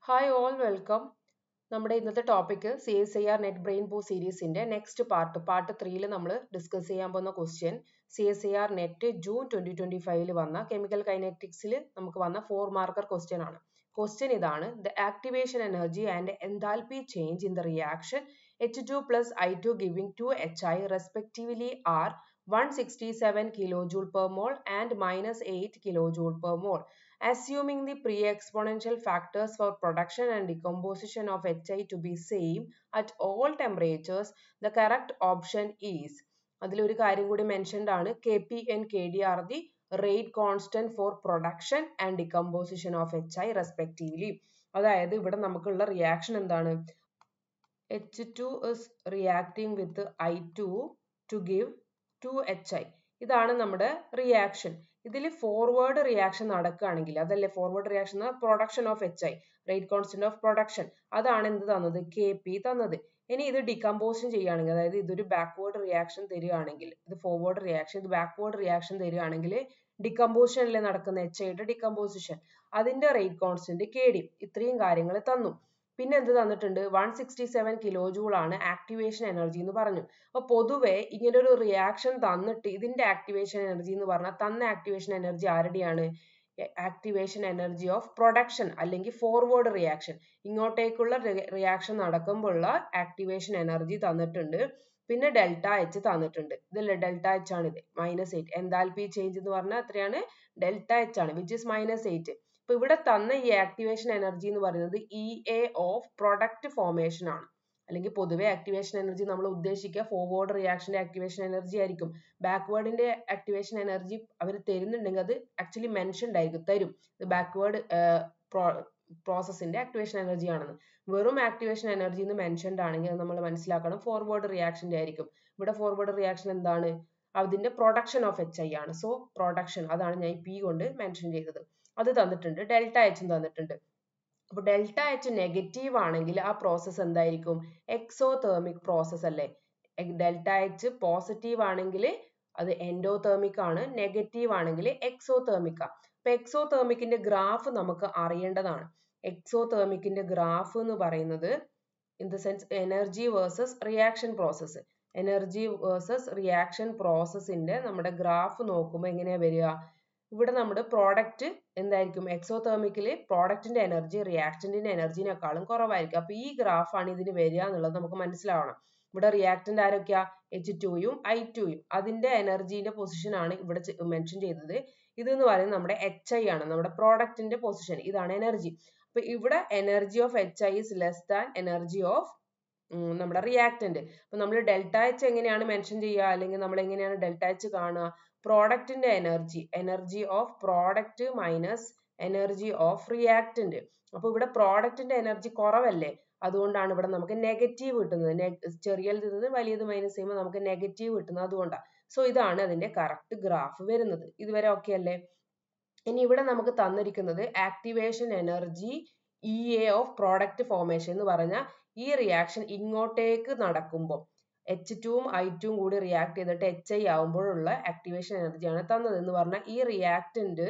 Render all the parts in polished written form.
Hi all, welcome. നമ്മുടെ ഇന്നത്തെ topic CSIR net brain പൂ സീരീസിന്റെ നെക്സ്റ്റ് പാർട്ട് 3 നമ്മൾ ഡിസ്കസ് ചെയ്യാൻ പോകുന്ന ക്വസ്റ്റ്യൻ CSIR നെറ്റ് ജൂൺ 2025 വന്ന കെമിക്കൽ കൈനറ്റിക്സിൽ നമുക്ക് വന്ന 4 മാർക്കർ ക്വസ്റ്റ്യൻ ആണ്. ക്വസ്റ്റ്യൻ ഇതാണ്: the activation energy and enthalpy change in the reaction H2 plus I2 giving 2HI respectively are 167 kilojoule per mole and minus 8 kilojoule per mole. Assuming the pre-exponential factors for production and decomposition of HI to be same at all temperatures, the correct option is. അതിലൊരു കാര്യം കൂടി mentioned ആണ്. Kp and Kd are the rate constant for production and decomposition of HI respectively. അതായത് ഇവിടെ നമുക്കുള്ള reaction എന്താണ്? H2 is reacting with I2 to give 2HI. ഇതാണ് നമ്മുടെ റിയാക്ഷൻ. ഇതിൽ ഫോർവേഡ് റിയാക്ഷൻ നടക്കുകയാണെങ്കിൽ, അതല്ലേ forward reaction production of HI, rate constant of production, അതാണ് എന്ത് തന്നത്? Kp തന്നത്. ഇനി ഇത് ഡികമ്പോസിഷൻ ചെയ്യുകയാണെങ്കിൽ, അതായത് ഇതൊരു ബാക്ക്വേർഡ് റിയാക്ഷൻ തരികയാണെങ്കിൽ, ഇത് ഫോർവേഡ് റിയാക്ഷൻ, ഇത് ബാക്ക്വേർഡ് റിയാക്ഷൻ തരികയാണെങ്കിൽ ഡികമ്പോസിഷനിലെ നടക്കുന്ന HIയുടെ ഡികമ്പോസിഷൻ, അതിന്റെ റേറ്റ് കോൺസ്റ്റന്റ് Kd, ഇത്രയും കാര്യങ്ങൾ തന്നു. പിന്നെ എന്ത് തന്നിട്ടുണ്ട്? 167 കിലോജൂൾ ആണ് ആക്ടിവേഷൻ എനർജി എന്ന് പറഞ്ഞു. അപ്പൊ പൊതുവെ ഇങ്ങനെ ഒരു റിയാക്ഷൻ തന്നിട്ട് ഇതിന്റെ ആക്ടിവേഷൻ എനർജി എന്ന് പറഞ്ഞാൽ തന്ന ആക്ടിവേഷൻ എനർജി ആരുടെയാണ്? ആക്ടിവേഷൻ എനർജി ഓഫ് പ്രൊഡക്ഷൻ അല്ലെങ്കിൽ ഫോർവേഡ് റിയാക്ഷൻ, ഇങ്ങോട്ടേക്കുള്ള റിയാക്ഷൻ നടക്കുമ്പോഴുള്ള ആക്ടിവേഷൻ എനർജി തന്നിട്ടുണ്ട്. പിന്നെ ഡെൽറ്റ എച്ച് തന്നിട്ടുണ്ട്. ഇതല്ലേ ഡെൽറ്റ എച്ച് ആണ്, ഇത് -8. എൻതാൽപി ചേഞ്ച് എന്ന് പറഞ്ഞാൽ എത്രയാണ്? ഡെൽറ്റ എച്ച് ആണ്, വിച്ച് ഇസ് -8. അപ്പൊ ഇവിടെ തന്ന ഈ ആക്ടിവേഷൻ എനർജി എന്ന് പറയുന്നത് EA ഓഫ് പ്രൊഡക്റ്റ് ഫോർമേഷൻ ആണ്. അല്ലെങ്കിൽ പൊതുവെ ആക്ടിവേഷൻ എനർജി നമ്മൾ ഉദ്ദേശിക്കുക ഫോർവേഡ് റിയാക്ഷന്റെ ആക്ടിവേഷൻ എനർജി ആയിരിക്കും. ബാക്ക്വേർഡിന്റെ ആക്ടിവേഷൻ എനർജി അവർ തരുന്നുണ്ടെങ്കിൽ അത് ആക്ച്വലി മെൻഷൻഡ് ആയിരിക്കും, തരും. ഇത് ബാക്ക്വേർഡ് പ്രോസസ്സിന്റെ ആക്ടിവേഷൻ എനർജി ആണെന്ന്. വെറും ആക്ടിവേഷൻ എനർജി എന്ന് മെൻഷൻഡ് ആണെങ്കിൽ നമ്മൾ മനസ്സിലാക്കണം ഫോർവേഡ് റിയാക്ഷന്റെ ആയിരിക്കും. ഇവിടെ ഫോർവേഡ് റിയാക്ഷൻ എന്താണ്? അതിന്റെ പ്രൊഡക്ഷൻ ഓഫ് HI ആണ്. സോ പ്രൊഡക്ഷൻ, അതാണ് ഞാൻ P കൊണ്ട് മെൻഷൻ ചെയ്തത്. അത് തന്നിട്ടുണ്ട്. ഡെൽറ്റ എച്ചും തന്നിട്ടുണ്ട്. അപ്പൊ ഡെൽറ്റ എച്ച് നെഗറ്റീവ് ആണെങ്കിൽ ആ പ്രോസസ് എന്തായിരിക്കും? എക്സോതേർമിക് പ്രോസസ് അല്ലേ? ഡെൽറ്റ എച്ച് പോസിറ്റീവ് ആണെങ്കിൽ അത് എൻഡോതേർമിക് ആണ്, നെഗറ്റീവ് ആണെങ്കിൽ എക്സോതേർമിക് ആണ്. അപ്പൊ എക്സോതേർമിക്കിന്റെ ഗ്രാഫ് നമുക്ക് അറിയേണ്ടതാണ്. എക്സോതേർമിക്കിന്റെ ഗ്രാഫ് എന്ന് പറയുന്നത് in the sense energy versus reaction process, energy versus reaction പ്രോസസ്സിന്റെ നമ്മുടെ ഗ്രാഫ് നോക്കുമ്പോൾ എങ്ങനെയാ വരിക? ഇവിടെ നമ്മുടെ പ്രോഡക്റ്റ് എന്തായിരിക്കും? എക്സോതേർമിക്കില് പ്രോഡക്റ്റിന്റെ എനർജി റിയാക്ടന്റിന്റെ എനർജിനേക്കാളും കുറവായിരിക്കും. അപ്പൊ ഈ ഗ്രാഫാണ് ഇതിന് വരിക എന്നുള്ളത് നമുക്ക് മനസ്സിലാവണം. ഇവിടെ റിയാക്ടന്റ് ആരൊക്കെയാ? H2യും I2യും. അതിന്റെ എനർജിന്റെ പൊസിഷൻ ആണ് ഇവിടെ മെൻഷൻ ചെയ്തത്. ഇതെന്ന് പറയുന്നത് നമ്മുടെ HI ആണ്, നമ്മുടെ പ്രോഡക്റ്റിന്റെ പൊസിഷൻ. ഇതാണ് എനർജി. അപ്പൊ ഇവിടെ energy of HI is less than energy of നമ്മുടെ റിയാക്ടന്റ്. അപ്പൊ നമ്മൾ ഡെൽറ്റ എച്ച് എങ്ങനെയാണ് മെൻഷൻ ചെയ്യുക, അല്ലെങ്കിൽ നമ്മൾ എങ്ങനെയാണ് ഡെൽറ്റ എച്ച് കാണുക? പ്രോഡക്റ്റിന്റെ energy of product minus energy of reactant. അപ്പൊ ഇവിടെ പ്രോഡക്റ്റിന്റെ എനർജി കുറവല്ലേ, അതുകൊണ്ടാണ് ഇവിടെ നമുക്ക് നെഗറ്റീവ് കിട്ടുന്നത്. ചെറിയത് നിന്ന് വലിയത് മൈനസ് ചെയ്യുമ്പോൾ നമുക്ക് നെഗറ്റീവ് കിട്ടുന്നത് അതുകൊണ്ടാണ്. സോ ഇതാണ് അതിന്റെ കറക്റ്റ് ഗ്രാഫ് വരുന്നത്. ഇതുവരെ ഓക്കെ അല്ലേ? ഇനി ഇവിടെ നമുക്ക് തന്നിരിക്കുന്നത് activation energy EA of product formation എന്ന് പറഞ്ഞാൽ ഈ റിയാക്ഷൻ ഇങ്ങോട്ടേക്ക് നടക്കുമ്പോൾ H2വും I2വും കൂടി റിയാക്ട് ചെയ്തിട്ട് HI ആവുമ്പോഴുള്ള ആക്ടിവേഷൻ എനർജിയാണ് തന്നത്. എന്ന് പറഞ്ഞാൽ ഈ റിയാക്ടന്റ്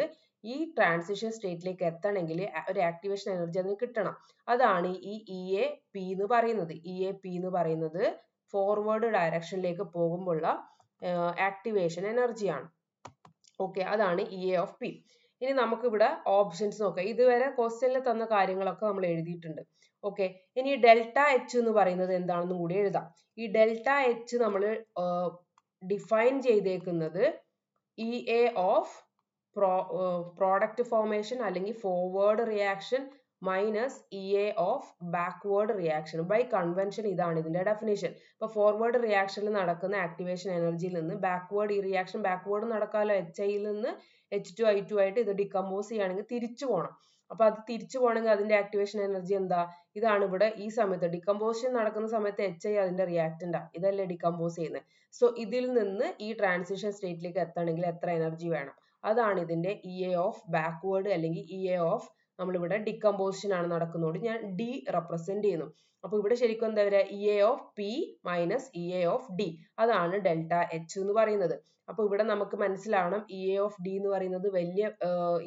ഈ ട്രാൻസിഷൻ സ്റ്റേറ്റിലേക്ക് എത്തണമെങ്കിൽ ഒരു ആക്ടിവേഷൻ എനർജി അതിന് കിട്ടണം. അതാണ് ഈ EAP എന്ന് പറയുന്നത്. EAP എന്ന് പറയുന്നത് ഫോർവേഡ് ഡയറക്ഷനിലേക്ക് പോകുമ്പോഴുള്ള ആക്ടിവേഷൻ എനർജിയാണ്. ഓക്കെ, അതാണ് EA ഓഫ് P. ഇനി നമുക്ക് ഇവിടെ ഓപ്ഷൻസ് നോക്കാം. ഇതുവരെ ക്വസ്റ്റ്യനിൽ തന്ന കാര്യങ്ങളൊക്കെ നമ്മൾ എഴുതിയിട്ടുണ്ട്. ഓക്കെ, ഇനി ഡെൽറ്റ എച്ച് എന്ന് പറയുന്നത് എന്താണെന്നും കൂടി എഴുതാം. ഈ ഡെൽറ്റ എച്ച് നമ്മൾ ഡിഫൈൻ ചെയ്തേക്കുന്നത് EA ഓഫ് പ്രോഡക്റ്റ് ഫോർമേഷൻ അല്ലെങ്കിൽ forward reaction minus EA of backward reaction by convention. ഇതാണ് ഇതിന്റെ ഡെഫിനേഷൻ. ഇപ്പൊ ഫോർവേഡ് റിയാക്ഷനിൽ നടക്കുന്ന ആക്ടിവേഷൻ എനർജിയിൽ നിന്ന് ബാക്ക്വേർഡ്, ഈ റിയാക്ഷൻ ബാക്ക്വേർഡ് നടക്കാമല്ലോ, HIയിൽ നിന്ന് H2 I2 ആയിട്ട് ഇത് ഡികമ്പോസ് ചെയ്യുകയാണെങ്കിൽ തിരിച്ചു പോകണം. അപ്പൊ അത് തിരിച്ചു പോകണമെങ്കിൽ അതിന്റെ ആക്ടിവേഷൻ എനർജി എന്താ? ഇതാണ് ഇവിടെ ഈ സമയത്ത് ഡികമ്പോസിഷൻ നടക്കുന്ന സമയത്ത് HI അതിന്റെ റിയാക്ടന്റാ, ഇതല്ലേ ഡികമ്പോസ് ചെയ്യുന്നത്. സോ ഇതിൽ നിന്ന് ഈ ട്രാൻസിഷൻ സ്റ്റേറ്റിലേക്ക് എത്തണമെങ്കിൽ എത്ര എനർജി വേണം? അതാണ് ഇതിന്റെ EA ഓഫ് ബാക്ക്വേർഡ് അല്ലെങ്കിൽ EA ഓഫ്, നമ്മളിവിടെ ഡികമ്പോസിഷൻ ആണ് നടക്കുന്നതുകൊണ്ട് ഞാൻ D റെപ്രസെന്റ് ചെയ്യുന്നു. അപ്പൊ ഇവിടെ ശരിക്കും എന്താ വരിക? EA of P minus EA of D, അതാണ് ഡെൽറ്റ എച്ച് എന്ന് പറയുന്നത്. അപ്പൊ ഇവിടെ നമുക്ക് മനസ്സിലാവണം EA ഓഫ് D എന്ന് പറയുന്നത്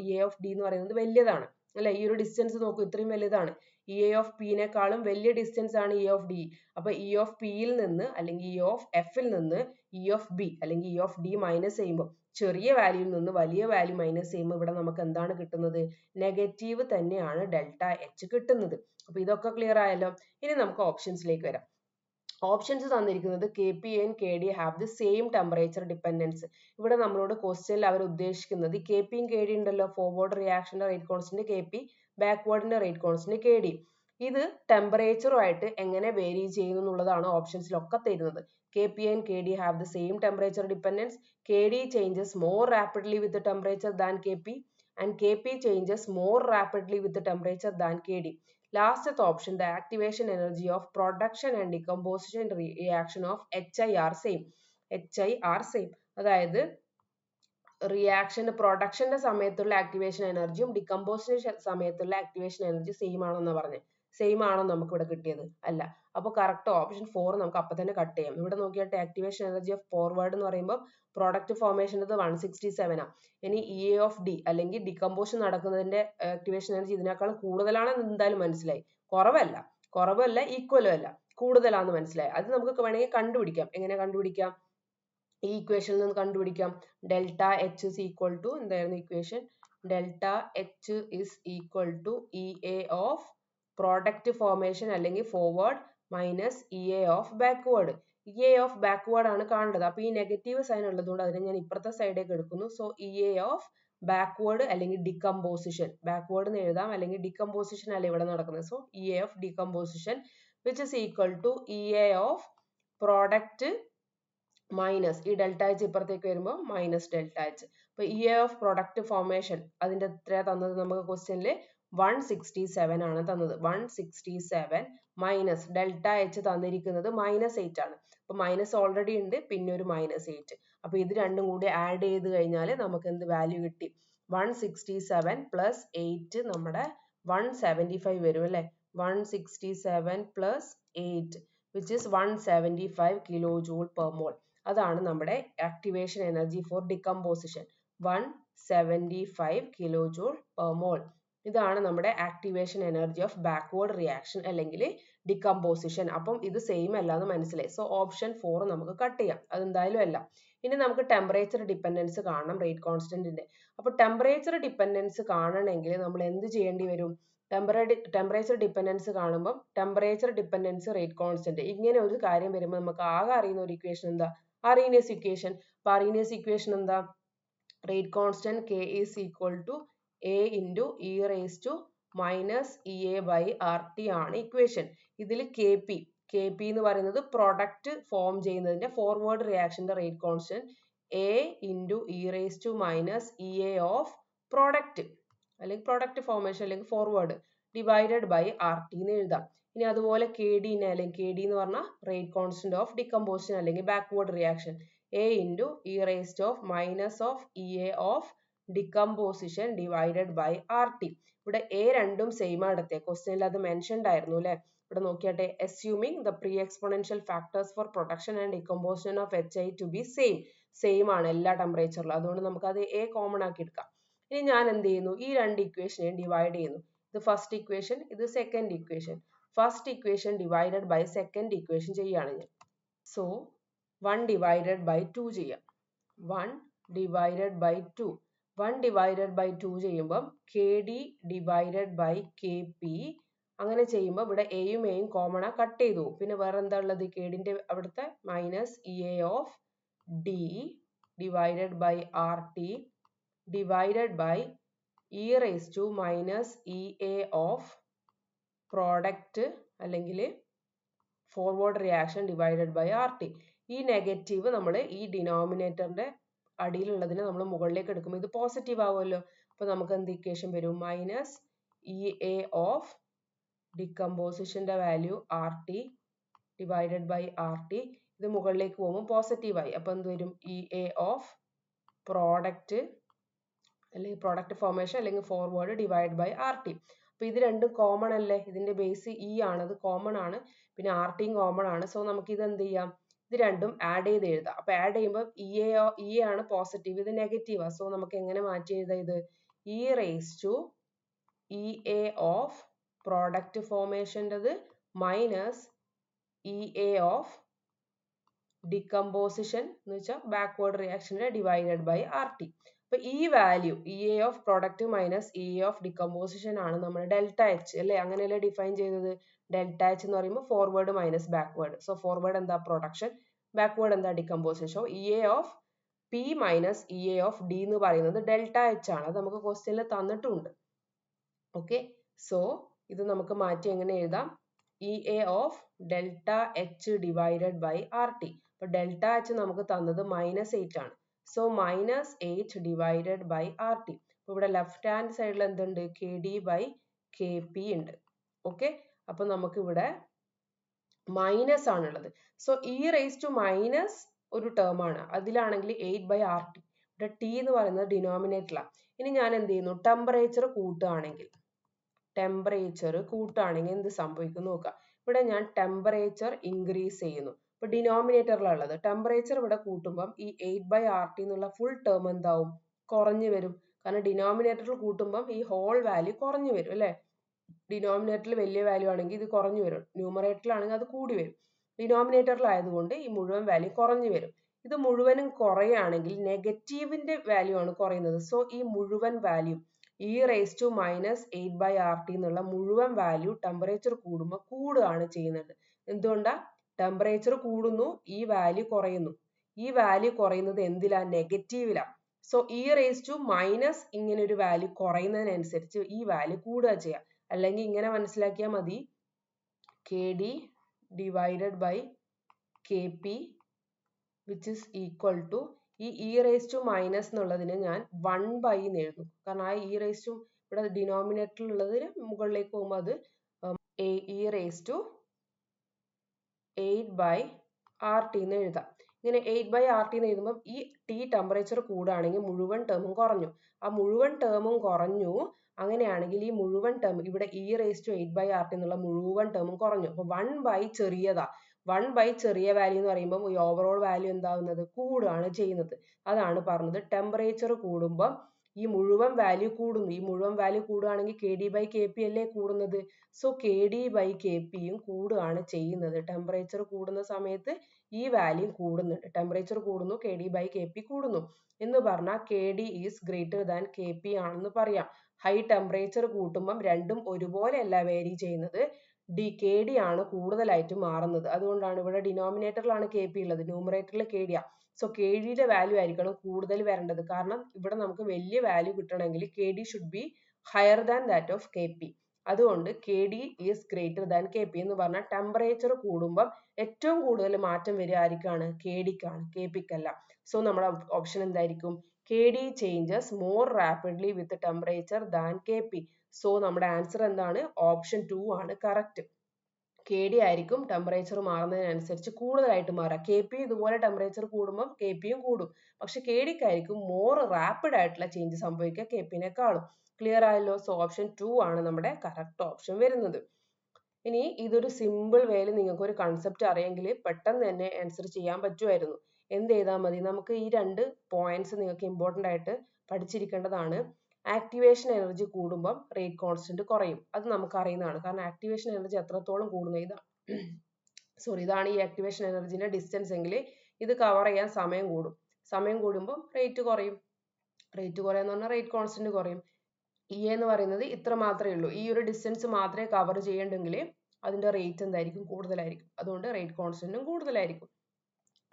EA ഓഫ് D എന്ന് പറയുന്നത് വലിയതാണ്. അല്ലെ? ഈ ഒരു ഡിസ്റ്റൻസ് നോക്കൂ, ഇത്രയും വലുതാണ്. ഇ എ ഓഫ് പിന്നെക്കാളും വലിയ ഡിസ്റ്റൻസ് ആണ് ഇ ഓഫ് ഡി. അപ്പൊ ഇ ഓഫ് പിയിൽ നിന്ന് അല്ലെങ്കിൽ ഇ ഓഫ് എഫിൽ നിന്ന് ഇ ഓഫ് ബി അല്ലെങ്കിൽ ഇ ഓഫ് ഡി മൈനസ് ചെയ്യുമ്പോൾ, ചെറിയ വാല്യൂയിൽ നിന്ന് വലിയ വാല്യൂ മൈനസ് ചെയ്യുമ്പോൾ ഇവിടെ നമുക്ക് എന്താണ് കിട്ടുന്നത്? നെഗറ്റീവ് തന്നെയാണ് ഡെൽറ്റ എച്ച് കിട്ടുന്നത്. അപ്പൊ ഇതൊക്കെ ക്ലിയർ ആയല്ലോ. ഇനി നമുക്ക് ഓപ്ഷൻസിലേക്ക് വരാം. ഓപ്ഷൻസ് തന്നിരിക്കുന്നത് K P and K D have the same temperature dependence. ഇവിടെ നമ്മളോട് ക്വസ്റ്റ്യനിൽ അവർ ഉദ്ദേശിക്കുന്നത് കെ പിയും കെ ഡി ഉണ്ടല്ലോ, ഫോർവേഡ് റിയാക്ഷന്റെ റേറ്റ് കോൺസ്റ്റന്റ് കെ പി, ബാക്ക്വേർഡിന്റെ റേറ്റ് കോൺസ്റ്റന്റ് കെ ഡി. ഇത് ടെമ്പറേച്ചറുമായിട്ട് എങ്ങനെ വേരി ചെയ്യുന്നു എന്നുള്ളതാണ് ഓപ്ഷൻസിലൊക്കെ തരുന്നത്. K P and K D have the same temperature dependence. K D changes more rapidly with temperature than K P and K P changes more rapidly with temperature than K D. Last option, the activation energy of production and decomposition reaction of HI are same. HI are same. അതായത് reaction പ്രൊഡക്ഷന്റെ സമയത്തുള്ള activation എനർജിയും decomposition സമയത്തുള്ള activation energy same ആണെന്ന് പറഞ്ഞത്. Same ആണോ നമുക്ക് ഇവിടെ കിട്ടിയത്? അല്ല. അപ്പോൾ കറക്റ്റ് ഓപ്ഷൻ 4 നമുക്ക് അപ്പം തന്നെ കട്ട് ചെയ്യാം. ഇവിടെ നോക്കിയാട്ടെ, ആക്ടിവേഷൻ എനർജി ഓഫ് ഫോർവേഡ് എന്ന് പറയുമ്പോൾ പ്രോഡക്റ്റ് ഫോർമേഷൻ 167 ആണ്. ഇനി ഇ എ ഓഫ് ഡി അല്ലെങ്കിൽ ഡികമ്പോഷൻ നടക്കുന്നതിന്റെ ആക്ടിവേഷൻ എനർജി ഇതിനേക്കാളും കൂടുതലാണെന്ന് എന്തായാലും മനസ്സിലായി. കുറവല്ല ഈക്വലും അല്ല, കൂടുതലാണെന്ന് മനസ്സിലായി. അത് നമുക്ക് വേണമെങ്കിൽ കണ്ടുപിടിക്കാം. എങ്ങനെ കണ്ടുപിടിക്കാം? ഈ ഇക്വേഷനിൽ നിന്ന് കണ്ടുപിടിക്കാം. Delta H is equal to എന്തായിരുന്നു ഇക്വേഷൻ? Delta H is equal to E A of product formation അല്ലെങ്കിൽ forward minus E A of backward. E A of backward ആണ് കാണേണ്ടത്. അപ്പൊ ഈ നെഗറ്റീവ് സൈൻ ഉള്ളതുകൊണ്ട് അതിനെ ഞാൻ ഇപ്പുറത്തെ സൈഡേക്ക് എടുക്കുന്നു. So E A of backward അല്ലെങ്കിൽ ഡികമ്പോസിഷൻ, ബാക്ക്വേർഡ് എന്ന് എഴുതാം അല്ലെങ്കിൽ ഡികമ്പോസിഷൻ അല്ല ഇവിടെ നടക്കുന്നത്. So E A of decomposition which is equal to E A of product minus ഈ ഡെൽറ്റ എച്ച് ഇപ്പുറത്തേക്ക് വരുമ്പോൾ മൈനസ് ഡെൽറ്റ എച്ച്. അപ്പൊ E A of product formation അതിന്റെ എത്രയാ തന്നത് നമുക്ക് ക്വസ്റ്റ്യനിൽ? 167 ആണ് തന്നത്. 167 മൈനസ് ഡെൽറ്റ എച്ച് തന്നിരിക്കുന്നത് -8 ആണ്. അപ്പൊ മൈനസ് ഓൾറെഡി ഉണ്ട്, പിന്നെ ഒരു -8. അപ്പൊ ഇത് രണ്ടും കൂടി ആഡ് ചെയ്ത് കഴിഞ്ഞാൽ നമുക്ക് എന്ത് വാല്യൂ കിട്ടി? 167 പ്ലസ് 8 നമ്മുടെ 175 വരും അല്ലെ? 167 plus 8 which is 175 kilojoule per mole. അതാണ് നമ്മുടെ activation energy for decomposition. 175 kilojoule per mole. ഇതാണ് നമ്മുടെ activation energy of backward reaction അല്ലെങ്കിൽ ഡികമ്പോസിഷൻ. അപ്പം ഇത് സെയിം അല്ല എന്ന് മനസ്സിലായി. സോ ഓപ്ഷൻ 4 നമുക്ക് കട്ട് ചെയ്യാം. അതെന്തായാലും അല്ല. ഇനി നമുക്ക് ടെമ്പറേച്ചർ ഡിപ്പെൻഡൻസ് കാണണം റേറ്റ് കോൺസ്റ്റന്റിന്റെ. അപ്പൊ ടെമ്പറേച്ചർ ഡിപ്പെൻഡൻസ് കാണണമെങ്കിൽ നമ്മൾ എന്ത് ചെയ്യേണ്ടി വരും? ടെമ്പറേച്ചർ ഡിപ്പെൻഡൻസ് കാണുമ്പോൾ ടെമ്പറേച്ചർ ഡിപ്പെൻഡൻസ് റേറ്റ് കോൺസ്റ്റന്റ് ഇങ്ങനെ ഒരു കാര്യം വരുമ്പോൾ നമുക്ക് ആകെ അറിയുന്ന ഒരു ഇക്വേഷൻ എന്താ? Arrhenius equation. അപ്പൊ അറീനിയസ് ഇക്വേഷൻ എന്താ? Rate constant K is equal to A into e raised to minus EA by RT ആണ് ഇക്വേഷൻ. ഇതിൽ കെ പി എന്ന് പറയുന്നത് പ്രൊഡക്റ്റ് ഫോം ചെയ്യുന്നതിന്റെ ഫോർവേഡ് റിയാക്ഷന്റെ rate constant A into e raised to minus EA of product അല്ലെങ്കിൽ product formation അല്ലെങ്കിൽ forward divided by R T എന്ന് എഴുതാം. ഇനി അതുപോലെ കെ ഡി അല്ലെങ്കിൽ കെ ഡി എന്ന് പറഞ്ഞാൽ റേറ്റ് കോൺസ്റ്റന്റ് ഓഫ് ഡികമ്പോസിഷൻ അല്ലെങ്കിൽ backward reaction A into E raised of minus of E A of decomposition divided by R T. ഇവിടെ എ രണ്ടും സെയിം ആണ് എടുത്തേ. ക്വസ്റ്റ്യനിൽ അത് മെൻഷൻഡ് ആയിരുന്നു അല്ലെ? ഇവിടെ നോക്കിയാട്ടെ, assuming the pre exponential factors for production and decomposition of H I to be same ആണ് എല്ലാ ടെമ്പറേച്ചറിലും. അതുകൊണ്ട് നമുക്ക് അത് എ കോമൺ ആക്കി എടുക്കാം. ഇനി ഞാൻ എന്ത് ചെയ്യുന്നു? ഈ രണ്ട് ഇക്വേഷനെയും ഡിവൈഡ് ചെയ്യുന്നു. ഇത് ഫസ്റ്റ് ഇക്വേഷൻ, ഇത് second equation. First equation divided by second equation ചെയ്യാണ് ഞാൻ. സോ 1 divided by 2 ചെയ്യാം. 1 divided by 2. 1 divided by 2 ചെയ്യുമ്പോൾ K D divided by K P. അങ്ങനെ ചെയ്യുമ്പോൾ ഇവിടെ എയും എയും കോമൺ ആ കട്ട് ചെയ്തു. പിന്നെ വേറെ എന്താ ഉള്ളത്? കെ ഡിന്റെ അവിടുത്തെ minus E A of D divided by R T divided by E raise to minus E A of product അല്ലെങ്കിൽ forward reaction divided by R T. ഈ നെഗറ്റീവ് നമ്മൾ ഈ ഡിനോമിനേറ്ററിന്റെ അടിയിലുള്ളതിനെ നമ്മൾ മുകളിലേക്ക് എടുക്കുമ്പോൾ ഇത് പോസിറ്റീവ് ആവുമല്ലോ. അപ്പൊ നമുക്ക് എന്ത് ഇക്വേഷൻ വരും? മൈനസ് ഇ എ ഓഫ് ഡികമ്പോസിഷന്റെ value R T divided by R T. ഇത് മുകളിലേക്ക് പോകുമ്പോൾ പോസിറ്റീവ് ആയി. അപ്പൊ എന്ത് വരും? ഇ എ ഓഫ് പ്രോഡക്റ്റ് അല്ലെങ്കിൽ പ്രോഡക്റ്റ് ഫോർമേഷൻ അല്ലെങ്കിൽ forward divide by R T. അപ്പൊ ഇത് രണ്ടും കോമൺ അല്ലേ? ഇതിന്റെ ബേസ് ഇ ആണ്, അത് കോമൺ ആണ്. പിന്നെ ആർ ടിയും കോമൺ ആണ്. സോ നമുക്ക് ഇത് എന്ത് ചെയ്യാം? ഇത് രണ്ടും ആഡ് ചെയ്ത് എഴുതാം. അപ്പൊ ആഡ് ചെയ്യുമ്പോൾ ഇ ആണ് പോസിറ്റീവ്, ഇത് നെഗറ്റീവ്. സോ നമുക്ക് എങ്ങനെ മാറ്റി എഴുതാം? ഇത് E raise to EA of product ഫോർമേഷൻ്റെത് മൈനസ് EA ഓഫ് ഡികമ്പോസിഷൻ എന്ന് വെച്ചാൽ ബാക്ക്വേർഡ് റിയാക്ഷൻ്റെ ഡിവൈഡഡ് ബൈ RT. അപ്പൊ ഈ value EA of product minus EA of decomposition ആണ് നമ്മൾ ഡെൽറ്റ എച്ച് അല്ലെ, അങ്ങനെയല്ലേ ഡിഫൈൻ ചെയ്തത്. ഡെൽറ്റ എച്ച് എന്ന് പറയുമ്പോൾ forward minus backward. So forward എന്താ പ്രൊഡക്ഷൻ, ബാക്ക്വേർഡ് എന്താ decomposition. So EA of P minus EA of D എന്ന് പറയുന്നത് ഡെൽറ്റ എച്ച് ആണ്. അത് നമുക്ക് ക്വസ്റ്റ്യനിൽ തന്നിട്ടുണ്ട്. ഓക്കെ, സോ ഇത് നമുക്ക് മാറ്റി എങ്ങനെ എഴുതാം, EA of delta H divided by RT. അപ്പൊ ഡെൽറ്റ എച്ച് നമുക്ക് തന്നത് -8 ആണ്. So -8 divided by RT. അപ്പൊ ഇവിടെ ലെഫ്റ്റ് ഹാൻഡ് സൈഡിൽ എന്തുണ്ട്, KD ബൈ KP ഉണ്ട്. ഓക്കെ, അപ്പൊ നമുക്ക് ഇവിടെ മൈനസ് ആണുള്ളത്. So E raise to minus ഒരു ടേം ആണ്, അതിലാണെങ്കിൽ 8/RT. ഇവിടെ T എന്ന് പറയുന്നത് ഡിനോമിനേറ്ററിലാണ്. ഇനി ഞാൻ എന്ത് ചെയ്യുന്നു, ടെമ്പറേച്ചർ കൂട്ടുകയാണെങ്കിൽ എന്ത് സംഭവിക്കും നോക്കാം. ഇവിടെ ഞാൻ ടെമ്പറേച്ചർ ഇൻക്രീസ് ചെയ്യുന്നു. ഇപ്പൊ ഡിനോമിനേറ്ററിലുള്ളത് ടെമ്പറേച്ചർ ഇവിടെ കൂട്ടുമ്പം ഈ 8/RT എന്നുള്ള ഫുൾ ടേം എന്താവും, കുറഞ്ഞു വരും. കാരണം ഡിനോമിനേറ്ററിൽ കൂട്ടുമ്പം ഈ ഹോൾ വാല്യൂ കുറഞ്ഞു വരും അല്ലെ. ഡിനോമിനേറ്ററിൽ വലിയ വാല്യൂ ആണെങ്കിൽ ഇത് കുറഞ്ഞു വരും, ന്യൂമറേറ്ററിലാണെങ്കിൽ അത് കൂടി വരും. ഡിനോമിനേറ്ററിലായതുകൊണ്ട് ഈ മുഴുവൻ വാല്യൂ കുറഞ്ഞു വരും. ഇത് മുഴുവനും കുറയുകയാണെങ്കിൽ നെഗറ്റീവിന്റെ വാല്യൂ ആണ് കുറയുന്നത്. സോ ഈ മുഴുവൻ value E raise to -8/RT എന്നുള്ള മുഴുവൻ വാല്യൂ ടെമ്പറേച്ചർ കൂടുമ്പോൾ കൂടുകയാണ് ചെയ്യുന്നത്. എന്തുകൊണ്ടാ, ടെമ്പറേച്ചർ കൂടുന്നു, ഈ വാല്യൂ കുറയുന്നു. ഈ വാല്യൂ കുറയുന്നത് എന്തിലാ, നെഗറ്റീവിലാ. So E raise to minus ഇങ്ങനെ ഒരു വാല്യൂ കുറയുന്നതിനനുസരിച്ച് ഈ വാല്യൂ കൂടുക ചെയ്യാം. അല്ലെങ്കിൽ ഇങ്ങനെ മനസ്സിലാക്കിയാൽ മതി, KD divided by KP which is equal to ഈ E റേസ് ടു മൈനസ് എന്നുള്ളതിന് ഞാൻ 1/, എന്ന് എഴുതും. കാരണം ആ E റേസ് ടു ഇവിടെ ഡിനോമിനേറ്ററിൽ ഉള്ളതിന് മുകളിലേക്ക് പോകുമ്പോൾ അത് E റേസ് ടു 8/RT എന്ന് എഴുതാം. ഇങ്ങനെ 8/RT എന്ന് എഴുതുമ്പോൾ ഈ T ടെമ്പറേച്ചർ കൂടുകയാണെങ്കിൽ മുഴുവൻ ടേമും കുറഞ്ഞു. ആ മുഴുവൻ ടേമും കുറഞ്ഞു, അങ്ങനെയാണെങ്കിൽ ഈ മുഴുവൻ ടേം ഇവിടെ E റേസ് ടു 8/RT എന്നുള്ള മുഴുവൻ ടേമും കുറഞ്ഞു. അപ്പൊ 1/, ചെറിയതാ. 1/, ചെറിയ വാല്യൂ എന്ന് പറയുമ്പോൾ ഈ ഓവറോൾ വാല്യൂ എന്താവുന്നത്, കൂടുകയാണ് ചെയ്യുന്നത്. അതാണ് പറഞ്ഞത് ടെമ്പറേച്ചർ കൂടുമ്പോൾ ഈ മുഴുവൻ വാല്യൂ കൂടുന്നു. ഈ മുഴുവൻ വാല്യൂ കൂടുകയാണെങ്കിൽ KD/KP അല്ലേ കൂടുന്നത്. സോ KD/KPയും കൂടുകയാണ് ചെയ്യുന്നത്. ടെമ്പറേച്ചർ കൂടുന്ന സമയത്ത് ഈ വാല്യൂ കൂടുന്നുണ്ട്. ടെമ്പറേച്ചർ കൂടുന്നു, KD/KP കൂടുന്നു എന്ന് പറഞ്ഞാൽ KD is greater than KP ആണെന്ന് പറയാം. ഹൈ ടെമ്പറേച്ചർ കൂട്ടുമ്പം രണ്ടും ഒരുപോലെ അല്ല വേരി ചെയ്യുന്നത്, KD ആണ് കൂടുതലായിട്ട് മാറുന്നത്. അതുകൊണ്ടാണ് ഇവിടെ ഡിനോമിനേറ്ററിലാണ് KP ഉള്ളത്, ന്യൂമറേറ്ററിൽ KD ആണ്. സോ KDയുടെ വാല്യൂ ആയിരിക്കണം കൂടുതൽ വരേണ്ടത്. കാരണം ഇവിടെ നമുക്ക് വലിയ വാല്യൂ കിട്ടണമെങ്കിൽ KD should be higher than that of KP. അതുകൊണ്ട് KD is greater than KP എന്ന് പറഞ്ഞാൽ ടെമ്പറേച്ചർ കൂടുമ്പോൾ ഏറ്റവും കൂടുതൽ മാറ്റം വരിക ആർക്കാണ്, KDക്കാണ്, KPക്കല്ല. സോ നമ്മുടെ ഓപ്ഷൻ എന്തായിരിക്കും, KD changes more rapidly with temperature than KP. So നമ്മുടെ ആൻസർ എന്താണ്, ഓപ്ഷൻ 2 ആണ് കറക്റ്റ്. KD ആയിരിക്കും ടെമ്പറേച്ചർ മാറുന്നതിനനുസരിച്ച് കൂടുതലായിട്ട് മാറുക. KP ഇതുപോലെ ടെമ്പറേച്ചർ കൂടുമ്പോൾ KPയും കൂടും, പക്ഷെ KDക്കായിരിക്കും മോർ റാപ്പിഡ് ആയിട്ടുള്ള ചേഞ്ച് സംഭവിക്കുക KPനേക്കാളും. ക്ലിയർ ആയല്ലോ. സോ ഓപ്ഷൻ 2 ആണ് നമ്മുടെ കറക്റ്റ് ഓപ്ഷൻ വരുന്നത്. ഇനി ഇതൊരു സിമ്പിൾ വേയിൽ നിങ്ങൾക്ക് ഒരു കൺസെപ്റ്റ് അറിയെങ്കിൽ പെട്ടെന്ന് തന്നെ ആൻസർ ചെയ്യാൻ പറ്റുമായിരുന്നു. എന്ത് ചെയ്താൽ മതി, നമുക്ക് ഈ 2 പോയിന്റ്സ് നിങ്ങൾക്ക് ഇമ്പോർട്ടൻ്റ് ആയിട്ട് പഠിച്ചിരിക്കേണ്ടതാണ്. ആക്ടിവേഷൻ എനർജി കൂടുമ്പം റേറ്റ് കോൺസ്റ്റന്റ് കുറയും, അത് നമുക്ക് അറിയുന്നതാണ്. കാരണം ആക്ടിവേഷൻ എനർജി എത്രത്തോളം കൂടുന്നു, ഇതാണ് ഈ ആക്ടിവേഷൻ എനർജിന്റെ ഡിസ്റ്റൻസ് എങ്കിൽ ഇത് കവർ ചെയ്യാൻ സമയം കൂടും. സമയം കൂടുമ്പോൾ റേറ്റ് കുറയും. റേറ്റ് കുറയാന്ന് പറഞ്ഞാൽ റേറ്റ് കോൺസ്റ്റന്റ് കുറയും. E എന്ന് പറയുന്നത് ഇത്ര മാത്രമേ ഉള്ളൂ, ഈ ഒരു ഡിസ്റ്റൻസ് മാത്രമേ കവർ ചെയ്യേണ്ടെങ്കിൽ അതിന്റെ റേറ്റ് എന്തായിരിക്കും, കൂടുതലായിരിക്കും. അതുകൊണ്ട് റേറ്റ് കോൺസ്റ്റന്റും കൂടുതലായിരിക്കും.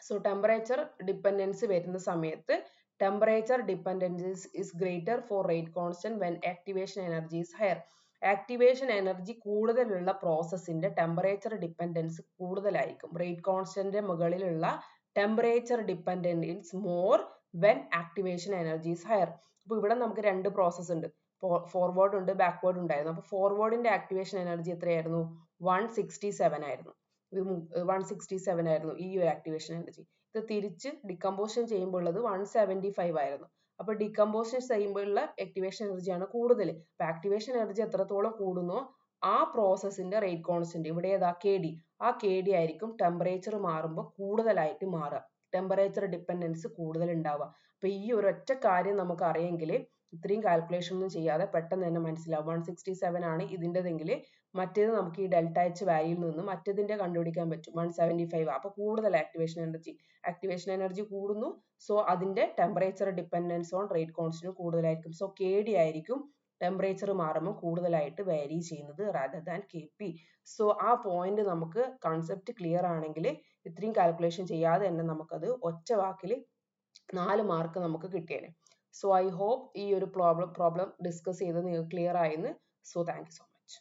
സോ ടെമ്പറേച്ചർ ഡിപ്പെൻഡൻസ് വരുന്ന സമയത്ത് temperature dependence is greater for rate constant when activation energy is higher. Activation energy കൂടുതലുള്ള പ്രോസസ്സിന്റെ ടെമ്പറേച്ചർ ഡിപ്പെൻഡൻസ് കൂടുതലായിരിക്കും. റേറ്റ് കോൺസ്റ്റന്റ് മുകളിലുള്ള temperature dependence more when activation energy is higher. അപ്പോൾ ഇവിടെ നമുക്ക് 2 പ്രോസസ്സ് ഉണ്ട്, ഫോർവേഡ് ഉണ്ട്, ബാക്ക്വേർഡ് ഉണ്ടായിരുന്നു. അപ്പോൾ ഫോർവേഡിന്റെ ആക്ടിവേഷൻ എനർജി എത്രയായിരുന്നു, 167 ആയിരുന്നു. 167 ആയിരുന്നു ഈ ഒരു ആക്ടിവേഷൻ എനർജി. ഇത് തിരിച്ച് ഡികമ്പോസിഷൻ ചെയ്യുമ്പോൾ ഉള്ളത് 175 ആയിരുന്നു. അപ്പോൾ ഡികമ്പോസിഷൻ ചെയ്യുമ്പോഴുള്ള ആക്ടിവേഷൻ എനർജിയാണ് കൂടുതൽ. അപ്പോൾ ആക്ടിവേഷൻ എനർജി എത്രത്തോളം കൂടുന്നോ ആ പ്രോസസ്സിന്റെ റേറ്റ് കോൺസ്റ്റന്റ് ഇവിടെ ഏതാ, KD. ആ KD ആയിരിക്കും ടെമ്പറേച്ചർ മാറുമ്പോൾ കൂടുതലായിട്ട് മാറുക, ടെമ്പറേച്ചർ ഡിപ്പെൻഡൻസ് കൂടുതൽ ഉണ്ടാവുക. അപ്പോൾ ഈ ഒരു ഒറ്റ കാര്യം നമുക്ക് അറിയെങ്കിൽ ഇത്രയും കാൽക്കുലേഷൻ ഒന്നും ചെയ്യാതെ പെട്ടെന്ന് തന്നെ മനസ്സിലാവും 167 ആണ് ഇതിൻ്റെതെങ്കിൽ മറ്റേത് നമുക്ക് ഈ ഡെൽറ്റ എച്ച് വാല്യൂയിൽ നിന്ന് മറ്റേതിന്റെ കണ്ടുപിടിക്കാൻ പറ്റും 175. അപ്പോൾ കൂടുതൽ ആക്ടിവേഷൻ എനർജി കൂടുന്നു. സോ അതിന്റെ temperature dependence on rate constant കൂടുതലായിരിക്കും. സോ KD ആയിരിക്കും ടെമ്പറേച്ചർ മാറുമ്പോൾ കൂടുതലായിട്ട് വാരി ചെയ്യുന്നത് റാദർ ദാൻ KP. സോ ആ പോയിന്റ് നമുക്ക് കൺസെപ്റ്റ് ക്ലിയർ ആണെങ്കിൽ ഇത്രയും കാൽക്കുലേഷൻ ചെയ്യാതെ തന്നെ നമുക്കത് ഒറ്റ വാക്കിൽ 4 മാർക്ക് നമുക്ക് കിട്ടിയേനെ. സോ ഐ ഹോപ്പ് ഈ ഒരു പ്രോബ്ലം ഡിസ്കസ് ചെയ്ത് നിങ്ങൾക്ക് ക്ലിയർ ആയെന്ന്. So thank you so much.